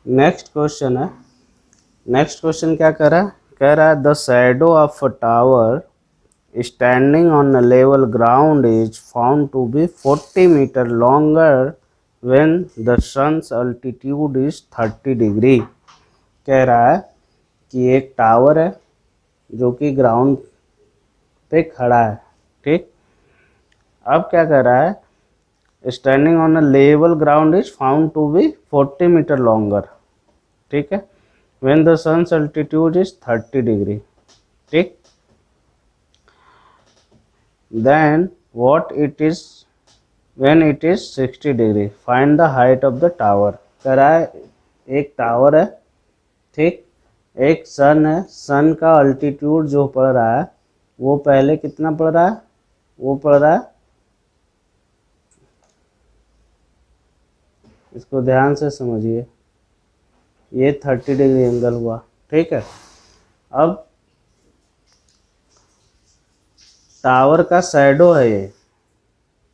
Next question है। Next question क्या कह रहा है the shadow of a tower standing on a level ground is found to be 40 metre longer when the sun's altitude is 30 degree. कह रहा है कि एक टावर है जो कि ग्राउंड पे खड़ा है, ठीक। अब क्या कह रहा है standing on a level ground is found to be 40 metre longer, ठीक है, when the sun's altitude is 30 degree, ठीक। Then what it is when it is 60 degree, find the height of the tower. कह रहा है एक tower है, ठीक, एक सन है, सन का अल्टीट्यूड जो पड़ रहा है वो पहले कितना पड़ रहा है, वो पड़ रहा है, इसको ध्यान से समझिए, ये 30 डिग्री एंगल हुआ, ठीक है। अब टावर का शैडो है, ये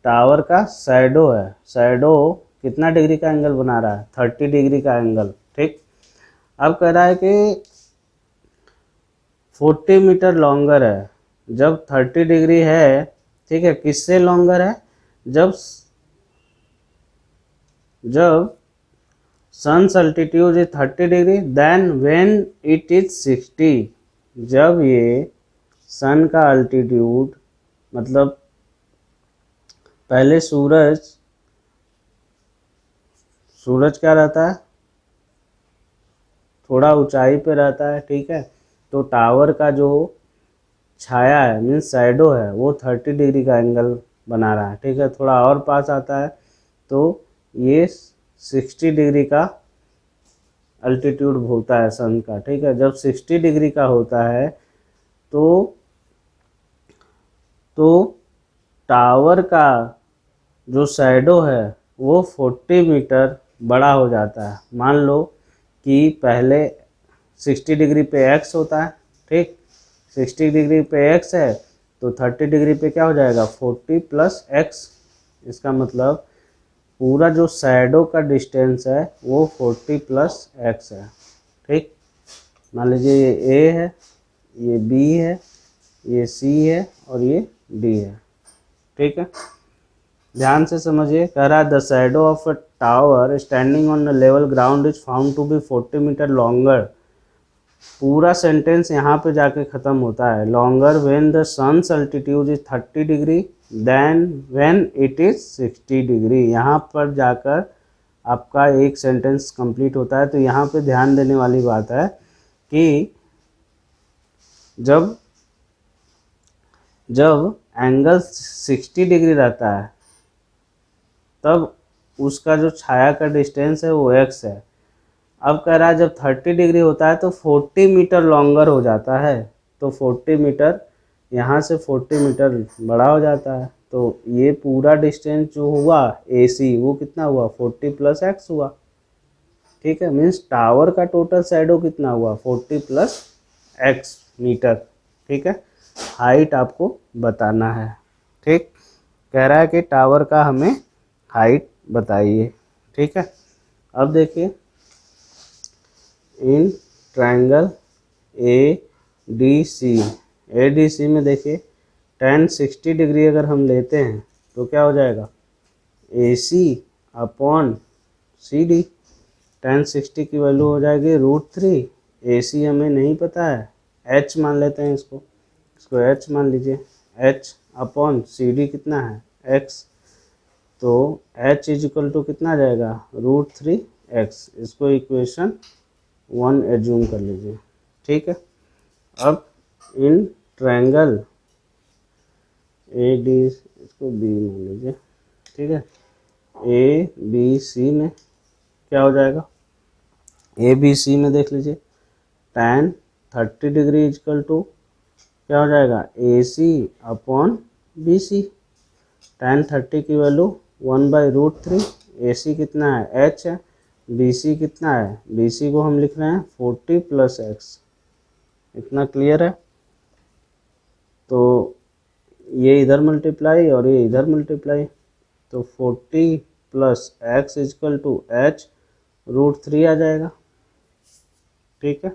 टावर का शैडो है, शैडो कितना डिग्री का एंगल बना रहा है, 30 डिग्री का एंगल, ठीक। अब कह रहा है कि 40 मीटर लॉन्गर है, जब 30 डिग्री है, ठीक है, किससे लॉन्गर है, जब जब sun's altitude is 30 degree, then when it is 60, जब ये सन का अल्टीट्यूड मतलब पहले सूरज क्या रहता है, थोड़ा ऊंचाई पे रहता है, ठीक है, तो टावर का जो छाया है मीन्स शैडो है वो 30 डिग्री का एंगल बना रहा है, ठीक है। थोड़ा और पास आता है तो ये 60 डिग्री का अल्टीट्यूड होता है सन का, ठीक है। जब 60 डिग्री का होता है तो टावर का जो शैडो है वो 40 मीटर बड़ा हो जाता है। मान लो कि पहले 60 डिग्री पे एक्स होता है, ठीक, 60 डिग्री पे एक्स है तो 30 डिग्री पे क्या हो जाएगा 40 प्लस एक्स, इसका मतलब पूरा जो शैडो का डिस्टेंस है वो 40 प्लस एक्स है, ठीक। मान लीजिए ये ए है, ये बी है, ये सी है और ये डी है, ठीक है। ध्यान से समझिए, कह रहा है the shadow of a tower standing on a level ground is found to be 40 metre longer. पूरा सेंटेंस यहाँ पे जाके ख़त्म होता है, longer when the sun's altitude is 30 degree then when it is 60 degree. यहाँ पर जाकर आपका एक सेंटेंस कंप्लीट होता है। तो यहाँ पे ध्यान देने वाली बात है कि जब एंगल 60 डिग्री रहता है तब उसका जो छाया का डिस्टेंस है वो x है। अब कह रहा है जब 30 डिग्री होता है तो 40 मीटर लॉन्गर हो जाता है, तो 40 मीटर यहाँ से 40 मीटर बड़ा हो जाता है। तो ये पूरा डिस्टेंस जो हुआ AC वो कितना हुआ 40 प्लस एक्स हुआ, ठीक है। मीन्स टावर का टोटल शैडो कितना हुआ 40 प्लस एक्स मीटर, ठीक है। हाइट आपको बताना है, ठीक। कह रहा है कि टावर का हमें हाइट बताइए, ठीक है। अब देखिए इन ट्रायंगल ADC में देखिए tan 60 डिग्री अगर हम लेते हैं तो क्या हो जाएगा AC अपॉन CD। tan 60 की वैल्यू हो जाएगी √3, AC हमें नहीं पता है, H मान लेते हैं, इसको H मान लीजिए, H अपॉन CD कितना है x, तो H इज इक्वल टू कितना आ जाएगा √3x। इसको इक्वेशन 1 एज्यूम कर लीजिए, ठीक है। अब इन ट्रायंगल AD, इसको B मान लीजिए, ठीक है, ABC में क्या हो जाएगा, ABC में देख लीजिए tan 30 डिग्री इजकल टू क्या हो जाएगा AC अपॉन BC। tan 30 की वैल्यू 1/√3, AC कितना है H है, BC कितना है, BC को हम लिख रहे हैं 40 प्लस एक्स। इतना क्लियर है। तो ये इधर मल्टीप्लाई और ये इधर मल्टीप्लाई, तो 40 plus x equal to H √3 आ जाएगा, ठीक है,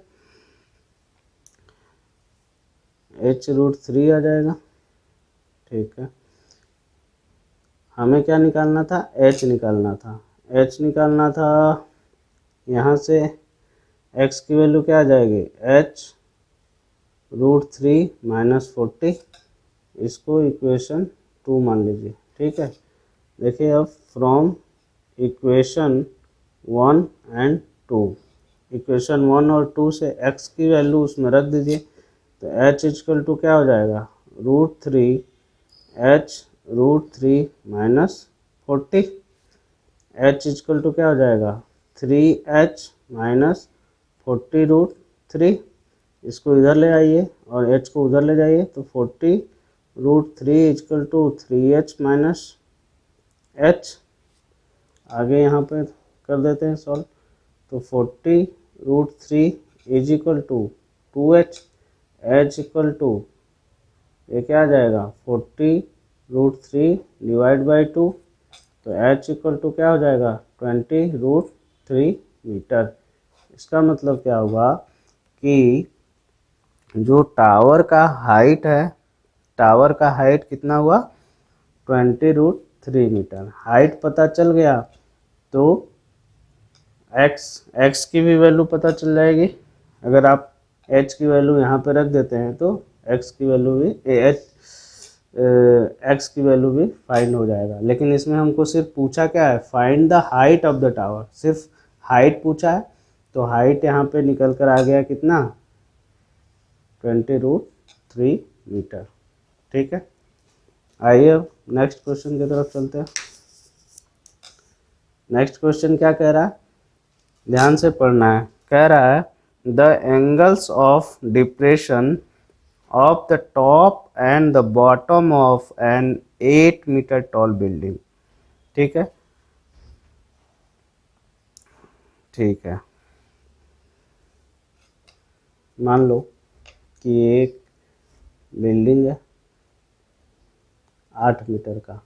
h√3 आ जाएगा। ठीक है, हमें क्या निकालना था, h निकालना था। h निकालना था, यहाँ से x की वैल्यू क्या आ जाएगी, h√3 माइनस 40, इसको इक्वेशन 2 मान लीजिए। ठीक है, देखिए अब फ्रॉम इक्वेशन 1 एंड 2, इक्वेशन 1 और 2 से x की वैल्यू उसमें रख दीजिए, तो h इक्वल टू क्या हो जाएगा, √3 h√3 minus 40, h equal to क्या हो जाएगा, 3h माइनस 40√3, इसको इधर ले आइए और h को उधर ले जाइए, तो 40√3 equal to 3h minus h। आगे यहाँ पे कर देते हैं सॉल्व, तो 40√3 is equal to 2h, h equal to ये क्या आ जाएगा, 40√3 डिवाइड बाई 2, तो h इक्वल टू क्या हो जाएगा, 20√3 मीटर। इसका मतलब क्या होगा कि जो टावर का हाइट है, टावर का हाइट कितना हुआ, 20√3 मीटर। हाइट पता चल गया तो x की भी वैल्यू पता चल जाएगी। अगर आप h की वैल्यू यहाँ पे रख देते हैं तो x की वैल्यू भी x की वैल्यू भी फाइंड हो जाएगा। लेकिन इसमें हमको सिर्फ पूछा क्या है, find the height of the tower, सिर्फ हाइट पूछा है, तो हाइट यहाँ पे निकल कर आ गया कितना, 20√3 मीटर। ठीक है, आइए अब नेक्स्ट क्वेश्चन की तरफ चलते हैं। नेक्स्ट क्वेश्चन क्या कह रहा है, ध्यान से पढ़ना है। कह रहा है the angles of depression of the top and the bottom of an 8 metre tall building. ठीक है, ठीक है, मान लो कि एक बिल्डिंग है 8 मीटर का,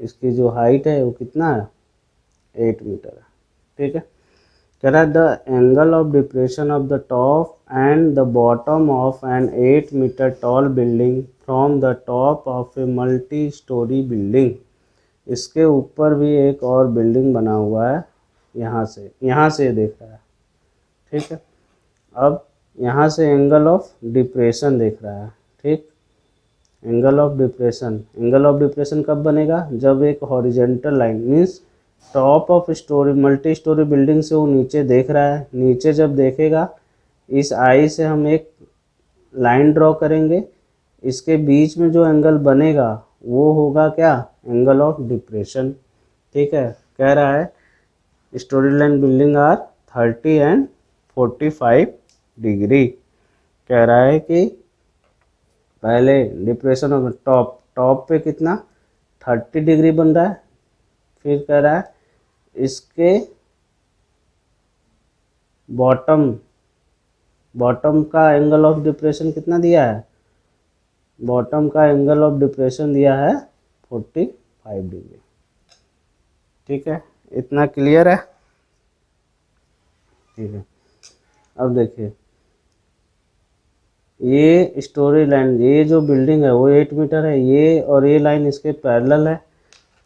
इसकी जो हाइट है वो कितना है, 8 मीटर है। ठीक है, कह रहा है the angle of depression of the top and the bottom of an 8 metre tall building from the top of a multi storey building. इसके ऊपर भी एक और बिल्डिंग बना हुआ है, यहाँ से देख रहा है। ठीक है, अब यहाँ से एंगल ऑफ डिप्रेशन देख रहा है। ठीक, एंगल ऑफ डिप्रेशन कब बनेगा, जब एक horizontal line means top of story multi storey building से वो नीचे देख रहा है, नीचे जब देखेगा इस आई से हम एक लाइन ड्रॉ करेंगे, इसके बीच में जो एंगल बनेगा वो होगा क्या, एंगल ऑफ डिप्रेशन। ठीक है, कह रहा है storey line building are 30 and 45 degree. कह रहा है कि पहले डिप्रेशन ऑफ टॉप पे कितना 30 डिग्री बन रहा है, फिर कह रहा है इसके बॉटम का एंगल ऑफ डिप्रेशन कितना दिया है, बॉटम का एंगल ऑफ डिप्रेशन दिया है 45 डिग्री। ठीक है, इतना क्लियर है। ठीक है, अब देखिए ये स्टोरी लाइन, ये जो बिल्डिंग है वो 8 मीटर है, ये और ये लाइन इसके पैरेलल है।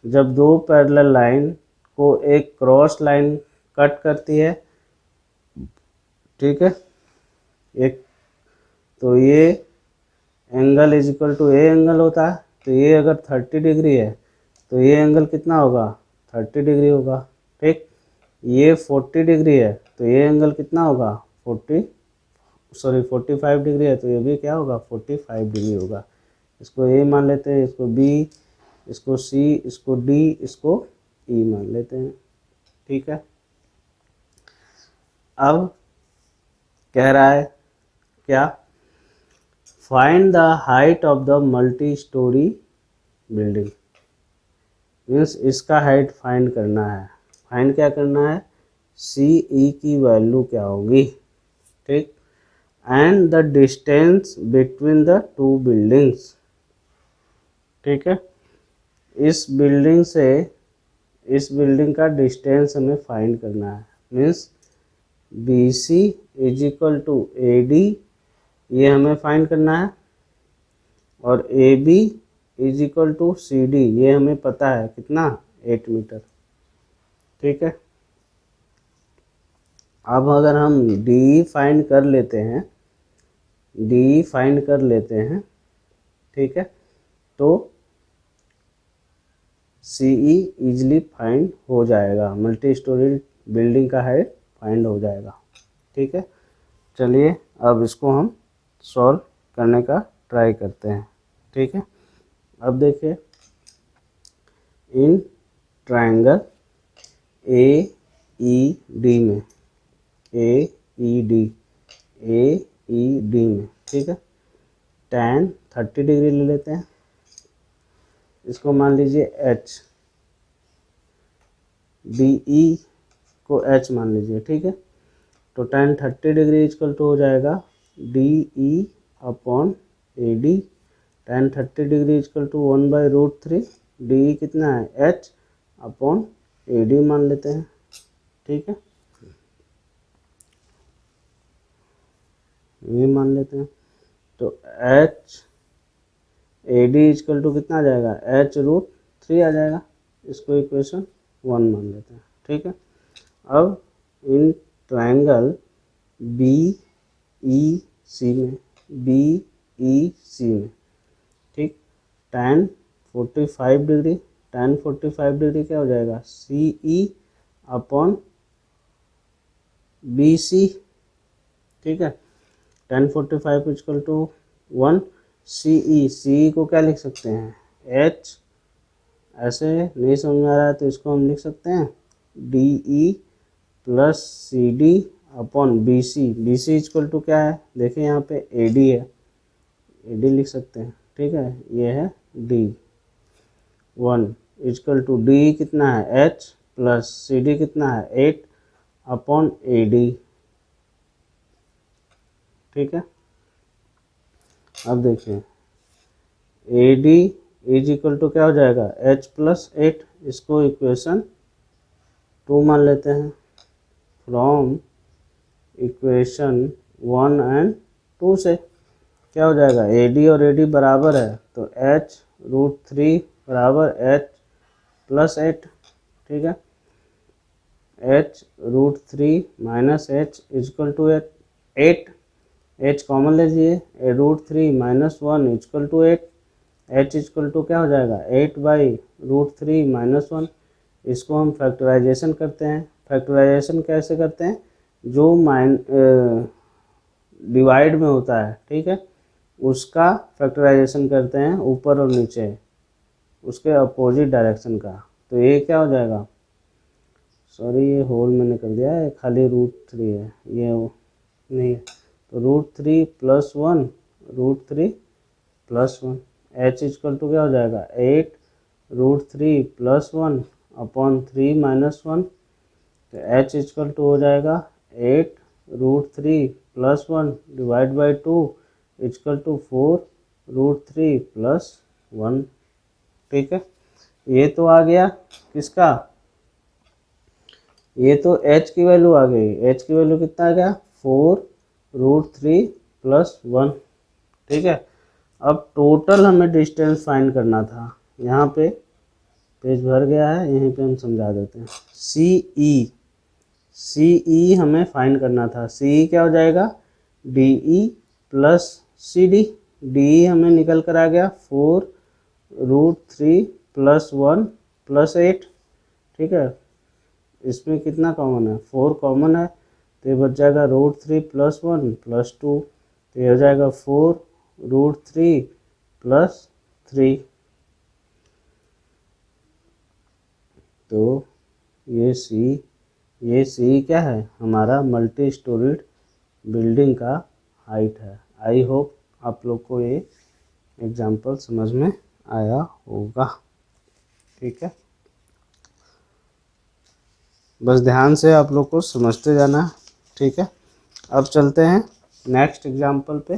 जब दो पैरेलल लाइन को एक क्रॉस लाइन कट करती है, ठीक है, एक, तो ये angle is equal to A angle होता है। तो ये अगर 30 डिग्री है तो ये एंगल कितना होगा, 30 डिग्री होगा। ठीक, ये 40 डिग्री है तो ये एंगल कितना होगा, 45 डिग्री है तो ये भी क्या होगा, 45 डिग्री होगा। इसको ए मान लेते हैं, इसको बी, इसको सी, इसको डी, इसको ई मान लेते हैं। ठीक है, अब कह रहा है क्या, find the height of the multi storey building, means इसका हाइट फाइंड करना है। फाइंड क्या करना है, सी ई की वैल्यू क्या होगी। ठीक, and the distance between the two buildings. ठीक है, इस बिल्डिंग से इस बिल्डिंग का डिस्टेंस हमें फाइंड करना है। Means B C is equal to A D, ये हमें फाइंड करना है, और A B is equal to C D, ये हमें पता है कितना, 8 मीटर। ठीक है, अब अगर हम डी फाइंड कर लेते हैं, डी फाइंड कर लेते हैं, ठीक है, तो सीई इजली फाइंड हो जाएगा, मल्टी स्टोरी बिल्डिंग का हाइट फाइंड हो जाएगा। ठीक है, चलिए अब इसको हम सॉल्व करने का ट्राई करते हैं। ठीक है, अब देखिए, in triangle A E D में, ए ई डी में, ठीक है, tan 30 डिग्री ले लेते हैं, इसको मान लीजिए h, डी ई को h मान लीजिए। ठीक है, तो tan 30 डिग्री इक्वल टू हो जाएगा D E upon A D, tan 30 degree equal to 1/√3, D E कितना है, h अपॉन ए डी मान लेते हैं। ठीक है, ये मान लेते हैं, तो h A D equal to कितना आ जाएगा, h√3 आ जाएगा, इसको इक्वेशन 1 मान लेते हैं। ठीक है, अब इन ट्रायंगल बी ई सी में, ठीक, tan 45 डिग्री, tan 45 डिग्री क्या हो जाएगा, सी ई अपॉन बी सी। ठीक है, tan 45 इक्वल टू 1, सी को क्या लिख सकते हैं, h, ऐसे नहीं समझ में आ रहा है तो इसको हम लिख सकते हैं D E plus C D upon B C equal to क्या है, देखिए यहाँ पे ए डी है, ए डी लिख सकते हैं। ठीक है, ये है डी 1 इक्वल टू डी कितना है, h प्लस सी डी कितना है, 8 अपॉन ए डी। ठीक है, अब देखिए A D is equal to क्या हो जाएगा, h प्लस 8, इसको इक्वेशन 2 मान लेते हैं। फ्रॉम इक्वेशन 1 एंड 2 से क्या हो जाएगा, ए डी और ए डी बराबर है, तो h√3 बराबर h प्लस 8। ठीक है, h√3 minus h equal to 8, h common लीजिए, √3 minus 1 equal to 8, h equal to क्या हो जाएगा, 8/√3 माइनस 1। इसको हम फैक्टराइजेशन करते हैं। फैक्टराइजेशन कैसे करते हैं, जो डिवाइड में होता है, ठीक है, उसका फैक्टराइजेशन करते हैं ऊपर और नीचे, उसके अपोजिट डायरेक्शन का। तो ये क्या हो जाएगा, सॉरी ये होल मैंने कर दिया है, खाली √3 है, ये नहीं है, तो √3 plus 1, √3 plus 1, h equal to क्या हो जाएगा, 8√3 प्लस 1 अपॉन 3 माइनस 1, तो h इक्वल टू हो जाएगा 8√3 plus 1 divide by 2 equal to 4√3 plus 1। ठीक है, ये तो आ गया किसका, ये तो h की वैल्यू आ गई, h की वैल्यू कितना आ गया, 4√3 प्लस 1। ठीक है, अब टोटल हमें डिस्टेंस फाइंड करना था, यहाँ पे पेज भर गया है, यहीं पे हम समझा देते हैं। सी ई हमें फाइंड करना था, सी क्या हो जाएगा, D E plus C D, D हमें निकल कर आ गया 4√3 प्लस 1 प्लस 8। ठीक है, इसमें कितना कॉमन है, 4 कॉमन है, तो ये बच जाएगा √3 प्लस 1 प्लस 2, तो ये हो जाएगा 4√3 प्लस 3। तो ये सी क्या है, हमारा मल्टी स्टोरीड बिल्डिंग का हाइट है। आई होप आप लोग को ये एग्जाम्पल समझ में आया होगा। ठीक है, बस ध्यान से आप लोग को समझते जाना। ठीक है, अब चलते हैं नेक्स्ट एग्जाम्पल पे।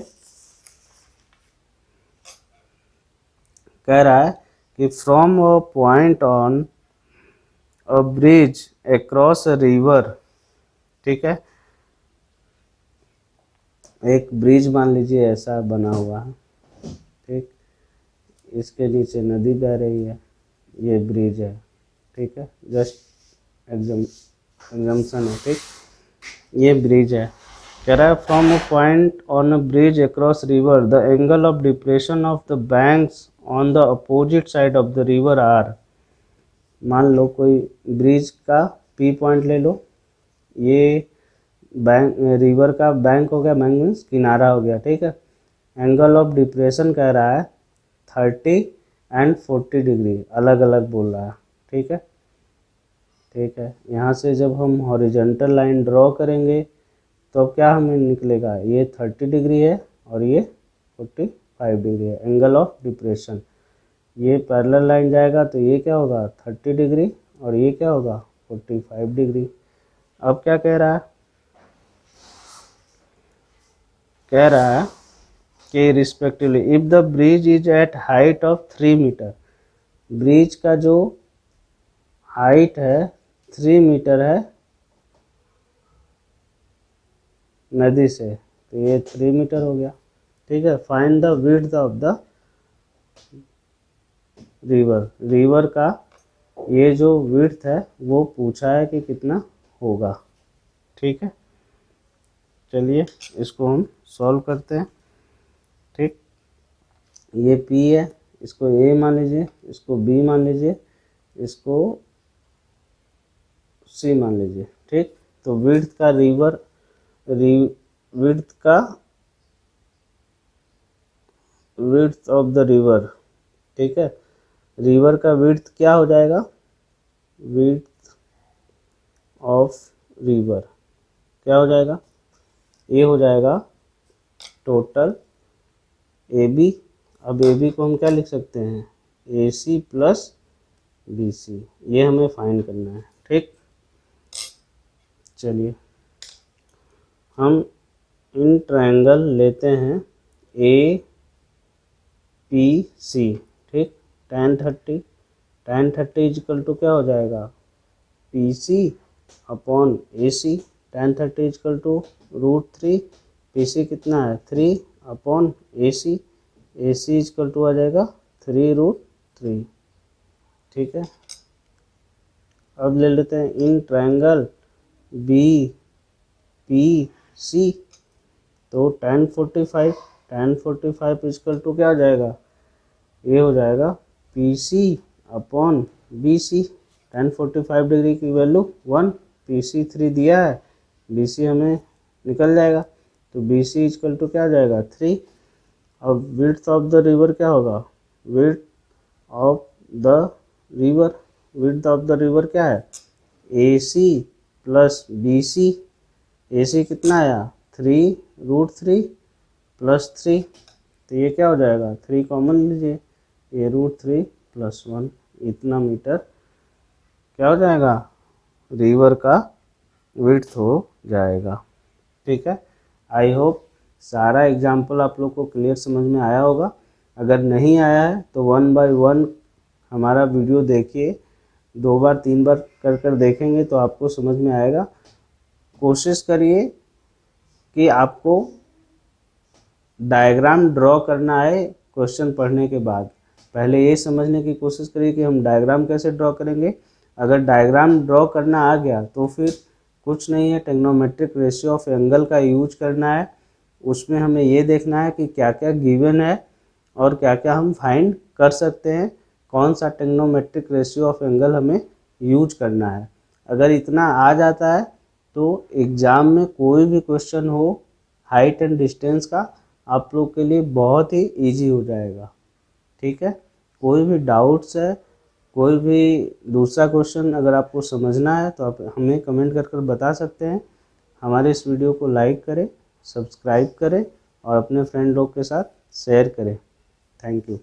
कह रहा है कि from a point on a bridge across a river, ठीक है, एक ब्रिज मान लीजिए ऐसा बना हुआ है, ठीक, इसके नीचे नदी बह रही है, ये ब्रिज है, ठीक है, जस्ट एग्जाम्पल है, ठीक, ये ब्रिज है। कह रहा है from a point on a bridge across river the angle of depression of the banks on the opposite side of the river are. मान लो कोई ब्रिज का पी पॉइंट ले लो, ये बैंक रिवर का बैंक हो गया, बैंक मीन्स किनारा हो गया, ठीक है। एंगल ऑफ डिप्रेशन कह रहा है 30 एंड 40 डिग्री, अलग अलग बोल रहा है, ठीक है, ठीक है। यहाँ से जब हम हॉरिजॉन्टल लाइन ड्रॉ करेंगे तो क्या हमें निकलेगा, ये 30 डिग्री है और ये 45 डिग्री है, एंगल ऑफ डिप्रेशन। ये पैरेलल लाइन जाएगा तो ये क्या होगा 30 डिग्री और ये क्या होगा 45 डिग्री। अब क्या कह रहा है, कह रहा है कि respectively if the bridge is at height of 3 metre, bridge का जो हाइट है 3 मीटर है नदी से, तो ये 3 मीटर हो गया, ठीक है। Find the width of the river, river का ये जो विड्थ है वो पूछा है कि कितना होगा, ठीक है। चलिए इसको हम सॉल्व करते हैं, ठीक। ये P है, इसको A मान लीजिए, इसको B मान लीजिए, इसको C मान लीजिए, ठीक। तो विड्थ का विड्थ ऑफ द रिवर, ठीक है, रिवर का विड्थ क्या हो जाएगा, विड्थ ऑफ रिवर क्या हो जाएगा, ये हो जाएगा टोटल AB। अब AB को हम क्या लिख सकते हैं, AC प्लस BC, ये हमें फाइंड करना है, ठीक। चलिए हम इन ट्रायंगल लेते हैं APC, ठीक। tan 30 इजकल टू क्या हो जाएगा PC upon AC, tan 30 equal to √3, PC कितना है 3 upon AC, AC equal to आ जाएगा 3√3, ठीक है। अब ले लेते हैं इन ट्रायंगल BPC, तो tan 45 इजकल टू क्या हो जाएगा, ये हो जाएगा PC upon BC, tan 45 degree की वैल्यू 1, PC 3 दिया है, BC हमें निकल जाएगा, तो BC इजकल टू क्या आ जाएगा 3। अब विड्थ ऑफ द रिवर क्या होगा, विड्थ ऑफ द रिवर क्या है AC प्लस BC, AC कितना आया 3√3 प्लस 3, तो ये क्या हो जाएगा 3 कॉमन लीजिए, ये √3 प्लस 1, इतना मीटर क्या हो जाएगा रिवर का विड्थ हो जाएगा, ठीक है। आई होप सारा एग्जाम्पल आप लोग को क्लियर समझ में आया होगा। अगर नहीं आया है तो 1 बाय 1 हमारा वीडियो देखिए, 2 बार 3 बार कर देखेंगे तो आपको समझ में आएगा। कोशिश करिए कि आपको डायग्राम ड्रॉ करना है क्वेश्चन पढ़ने के बाद, पहले ये समझने की कोशिश करिए कि हम डायग्राम कैसे ड्रॉ करेंगे। अगर डायग्राम ड्रॉ करना आ गया तो फिर कुछ नहीं है, ट्रिग्नोमेट्रिक रेशियो ऑफ एंगल का यूज करना है। उसमें हमें ये देखना है कि क्या क्या गिवन है और क्या क्या हम फाइंड कर सकते हैं, कौन सा ट्रिग्नोमेट्रिक रेशियो ऑफ एंगल हमें यूज करना है। अगर इतना आ जाता है तो एग्ज़ाम में कोई भी क्वेश्चन हो हाइट एंड डिस्टेंस का आप लोग के लिए बहुत ही ईजी हो जाएगा, ठीक है। कोई भी डाउट्स है, कोई भी दूसरा क्वेश्चन अगर आपको समझना है तो आप हमें कमेंट कर बता सकते हैं। हमारे इस वीडियो को लाइक करें, सब्सक्राइब करें और अपने फ्रेंड लोग के साथ शेयर करें। Thank you.